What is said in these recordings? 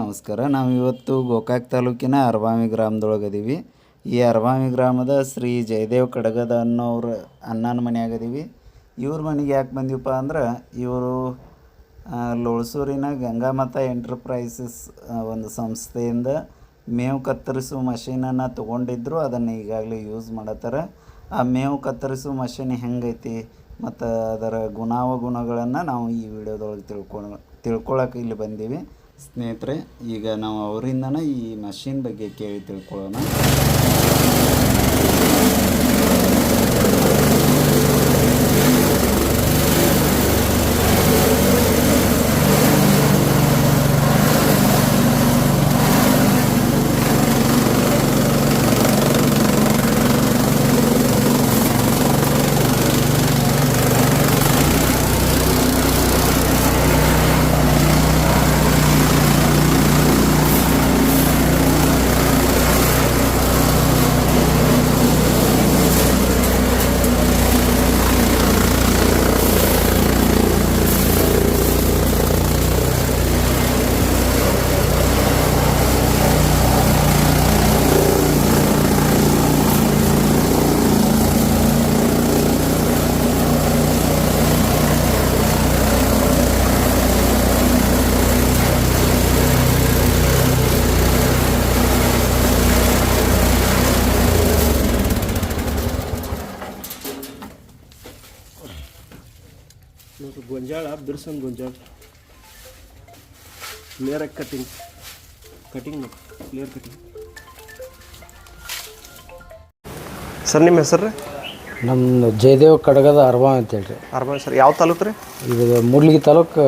ನಮಸ್ಕಾರ. ನಾವು ಇವತ್ತು ಗೋಕಾಕ್ ತಾಲೂಕಿನ ಅರಬಾವಿ ಗ್ರಾಮದೊಳಗದೀವಿ. ಈ ಅರಬಾವಿ ಗ್ರಾಮದ ಶ್ರೀ ಜಯದೇವ್ ಕಡಗದ ಅನ್ನೋರ ಅಣ್ಣನ ಮನೆಯಾಗದೀವಿ. ಇವ್ರ ಮನೆಗೆ ಯಾಕೆ ಬಂದೀವಪ್ಪ ಅಂದ್ರೆ, ಇವರು ಲೋಳ್ಸೂರಿನ ಗಂಗಾಮಾತಾ ಎಂಟರ್ಪ್ರೈಸಸ್ ಒಂದು ಸಂಸ್ಥೆಯಿಂದ ಮೇವು ಕತ್ತರಿಸುವ ಮಷೀನನ್ನು ತೊಗೊಂಡಿದ್ರು. ಅದನ್ನು ಈಗಾಗಲೇ ಯೂಸ್ ಮಾಡತ್ತಾರೆ. ಆ ಮೇವು ಕತ್ತರಿಸುವ ಮಷೀನ್ ಹೆಂಗೈತಿ ಮತ್ತು ಅದರ ಗುಣಾವಗುಣಗಳನ್ನು ನಾವು ಈ ವಿಡಿಯೋದೊಳಗೆ ತಿಳ್ಕೊಳಕ್ಕೆ ಇಲ್ಲಿ ಬಂದೀವಿ. ಸ್ನೇಹಿತರೆ, ಈಗ ನಾವು ಅವರಿಂದನೇ ಈ ಮಷೀನ್ ಬಗ್ಗೆ ಕೇಳಿ ತಿಳ್ಕೊಳ್ಳೋಣ. ಗೊಂಜಾಳ ಬಿರ್ಸನ್ ಗೊಂಜಾಳ ಕ್ಲಿಯರಾಗಿ ಕಟಿಂಗ್ ಕ್ಲಿಯರ್ ಕಟಿಂಗ್. ಸರ್ ನಿಮ್ಮ ಹೆಸರು ರೀ? ನಮ್ಮ ಜಯದೇವ್ ಕಡಗದ ಅರಬಾವಿ ಅಂತೇಳಿ. ಅರಬಾವಿ ಸರ್, ಯಾವ ತಾಲೂಕು ರೀ? ಇದು ಮೂಡ್ಲಿಗಿ ತಾಲೂಕು,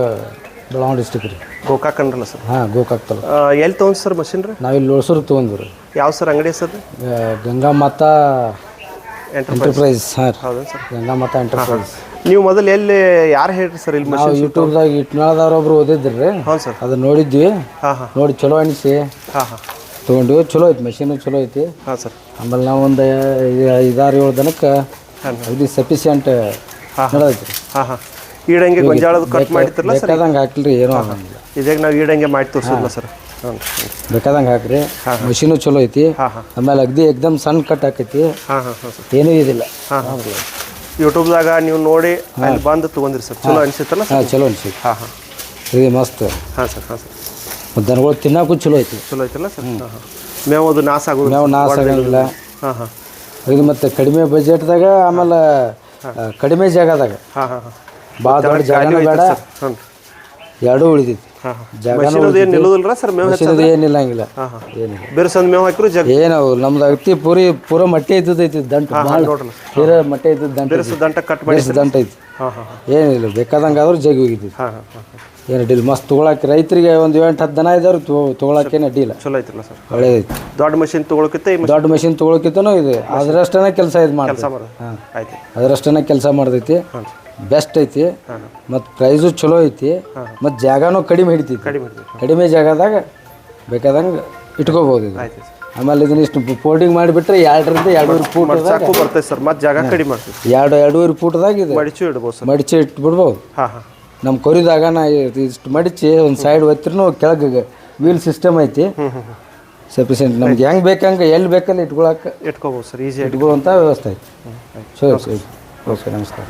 ಬೆಳಗಾವಿ ಡಿಸ್ಟಿಕ್ ರೀ. ಗೋಕಾಕ್ ಅಂದ್ರಲ್ಲ ಸರ್? ಹಾಂ, ಗೋಕಾಕ್ ತಾಲೂಕು. ಎಲ್ಲಿ ತೊಗೊಂಡು ಸರ್ ಮಷಿನ್ ರೀ? ನಾವು ಇಲ್ಲಿ ಲೋಳ್ಸೂರಿಗೆ ತೊಗೊಂಡ್ವಿ ರೀ. ಯಾವ ಸರ್ ಅಂಗಡಿ ಹೆಸರು ರೀ? ಗಂಗಾಮಾತಾ ಎಂಟರ್ಪ್ರೈಸ್. ಹಾಂ ಹೌದಾ ಸರ್? ಗಂಗಾಮಾತಾ ಎಂಟರ್ಪ್ರೈಸ್. ನೀವು ಮೊದಲು ಎಲ್ಲಿ ಯಾರು ಹೇಳ್ರಿ ಸರ್ ಇಲ್ಲಿ ನಾವು ಮಷಿನ್? ಯೂಟ್ಯೂಬ್ದಾಗ ಇಟ್ನಾಳದವ್ರೊಬ್ರು ಓದಿದ್ರಿ ರೀ. ಹೌದು ಸರ್. ಅದನ್ನ ನೋಡಿದ್ವಿ. ಹಾಂ ಹಾಂ. ನೋಡಿ ಚಲೋ ಅನಿಸಿ ತೊಗೊಂಡ್ವಿ. ಚಲೋ ಐತಿ ಮಷೀನು, ಚಲೋ ಐತಿ. ಹಾಂ ಸರ್. ಆಮೇಲೆ ನಾವು ಒಂದು 5-6-7 ದಿನಕ್ಕೆ ಇದು ಸಫಿಷಿಯಂಟ್ ನಡೆದೈತಿ ರೀ. ಹಾಂ ಹಾಂ. ಈಡಂಗೆ ಗೊಂಜಾಳದ ಕಟ್ ಮಾಡಿರ್ತಿರಲ್ಲ ಸರ್? ಬೇಕಾದಂಗೆ ಹಾಕಿಲ್ರಿ, ಏನೂ ಆಗಂಗಿಲ್ಲ. ಇದಾಗ ನಾವು ಈಡಂಗೆ ಮಾಡಿ ತೋರಿಸಿದ್ಲ ಸರ್? ಬೇಕಾದಂಗೆ ಹಾಕ್ರಿ. ಮಷೀನು ಚಲೋ ಐತಿ. ಆಮೇಲೆ ಅಗ್ದಿ ಎಕ್ದಮ್ ಸಣ್ಣ ಕಟ್ ಹಾಕೈತಿ. ಹಾಂ ಹಾಂ ಹಾಂ ಸರ್. ಏನೂ ಇದಿಲ್ಲ. ಯೂಟ್ಯೂಬ್ದಾಗ ನೀವು ನೋಡಿ ಅಲ್ಲಿ ಬಂದು ತೊಗೊಂಡ್ರಿ ಸರ್? ಚಲೋ ಅನಿಸುತ್ತಲ್ಲ? ಹಾಂ, ಚಲೋ ಅನ್ಸೈತಿ. ಹಾಂ ಹಾಂ. ಇದು ಮಸ್ತ್. ಹಾಂ ಸರ್. ಹಾಂ ಸರ್. ಮತ್ತು ದನಗಳು ತಿನ್ನೋಕ್ಕೂ ಚಲೋ ಐತಿ. ಚಲೋ ಐತಲ್ಲ ಸರ್? ಹಾಂ ಹಾಂ. ಮೇವು ಅದು ನಾಶ ಆಗೋದು? ಮೇವು ನಾಶ ಆಗಂಗಿಲ್ಲ. ಹಾಂ ಹಾಂ. ಇದು ಮತ್ತು ಕಡಿಮೆ ಬಜೆಟ್ದಾಗ, ಆಮೇಲೆ ಕಡಿಮೆ ಜಾಗದಾಗ. ಹಾಂ ಹಾಂ ಹಾಂ. ಭಾಳ ದೊಡ್ಡ ಜಾಗನೂ ಬೇಡ, ಹಾಂ, ಎರಡೂ ಉಳಿದೈತಿ. ಜಾಗನೂ ಏನು ನಿಲ್ಲೋದಿಲ್ಲ ಸರ್? ಮೇವು ಏನಿಲ್ಲ, ಹಂಗಿಲ್ಲ. ಏನಿಲ್ಲ. ಬಿರ್ಸಂದು ಮೇವು ಹಾಕಿದ್ರು ಜಗ ಏನು ನಮ್ದು ಅಗತಿ ಪೂರ ಮಟ್ಟೆ ಇದ್ದೈತಿ. ದಂಟು ನೋಡ್ರಲ್ಲ, ತೀರ ಮಟ್ಟೆ ಇದ್ದದ್ದು ದಂಟು. ಬಿರ್ಸು ದಂಟ ಕಟ್ ಮಾಡಿ ದಂಟ ಐತಿ. ಹಾಂ ಹಾಂ. ಏನಿಲ್ಲ, ಬೇಕಾದಂಗೆ ಆದ್ರೂ ಜಗಿ ಹೋಗಿದ್ವಿ. ಹಾಂ ಹಾಂ ಹಾಂ. ಏನು ಅಡ್ಡಿಲ್ಲ. ಮಸ್ತ್ ತೊಗೊಳಕ್ಕೆ ರೈತರಿಗೆ ಒಂದು 8-10 ದನ ಇದ್ದವ್ರು ತೊಗೊಳಕ್ಕೇನು ಅಡ್ಡಿಲ್ಲ. ಚಲೋ ಐತಿಲ್ಲ ಸರ್? ಒಳ್ಳೇದೈತಿ. ದೊಡ್ಡ ಮಷಿನ್ ತೊಗೊಳಕ್ಕಿಂತ ದೊಡ್ಡ ಮಷಿನ್ ತೊಗೊಳಕ್ಕಿಂತನೂ ಇದು ಅದರಷ್ಟೇ ಕೆಲಸ ಇದು ಮಾಡಿ. ಹಾಂ, ಆಯ್ತು. ಅದರಷ್ಟೇ ಕೆಲಸ ಮಾಡ್ದೈತಿ. ಬೆಸ್ಟ್ ಐತಿ. ಮತ್ತು ಪ್ರೈಸು ಚಲೋ ಐತಿ. ಮತ್ತು ಜಾಗನೂ ಕಡಿಮೆ ಹಿಡಿತೈತಿ. ಕಡಿಮೆ ಜಾಗದಾಗ ಬೇಕಾದಂಗೆ ಇಟ್ಕೋಬೋದು ಇದು. ಆಮೇಲೆ ಇದನ್ನ ಇಷ್ಟು ಫೋಲ್ಡಿಂಗ್ ಮಾಡಿಬಿಟ್ರೆ 2ರಿಂದ 2.5 ಫೂಟ್ ಬರ್ತೈತೆ ಸರ್. ಮತ್ತು ಜಾಗ ಕಡಿಮೆ ಮಾಡ್ತೀವಿ. 2.5 ಫೂಟ್ದಾಗ ಇದು ಮಡಿಚು ಇಡ್ಬೋದು ಸರ್. ಮಡಿಚಿ ಇಟ್ಬಿಡ್ಬೋದು. ಹಾಂ ಹಾಂ. ನಮ್ಮ ಕೊರಿದಾಗ ನಾ ಇಷ್ಟು ಮಡಿಚಿ ಒಂದು ಸೈಡ್ ಒತ್ತಿರೂ ಕೆಳಗೆ ವೀಲ್ ಸಿಸ್ಟಮ್ ಐತಿ. ಸಫಿಷಿಯೆಂಟ್. ನಮ್ಗೆ ಹೆಂಗೆ ಬೇಕಂಗೆ ಎಲ್ಲಿ ಬೇಕಲ್ಲಿ ಇಟ್ಕೊಳಕ್ಕೆ ಇಟ್ಕೋಬೋದು ಸರ್. ಈಸಿ ಇಟ್ಕೊಳ್ಳುವಂಥ ವ್ಯವಸ್ಥೆ ಐತಿ. ಸರಿ ಸರಿ. ಓಕೆ, ನಮಸ್ಕಾರ.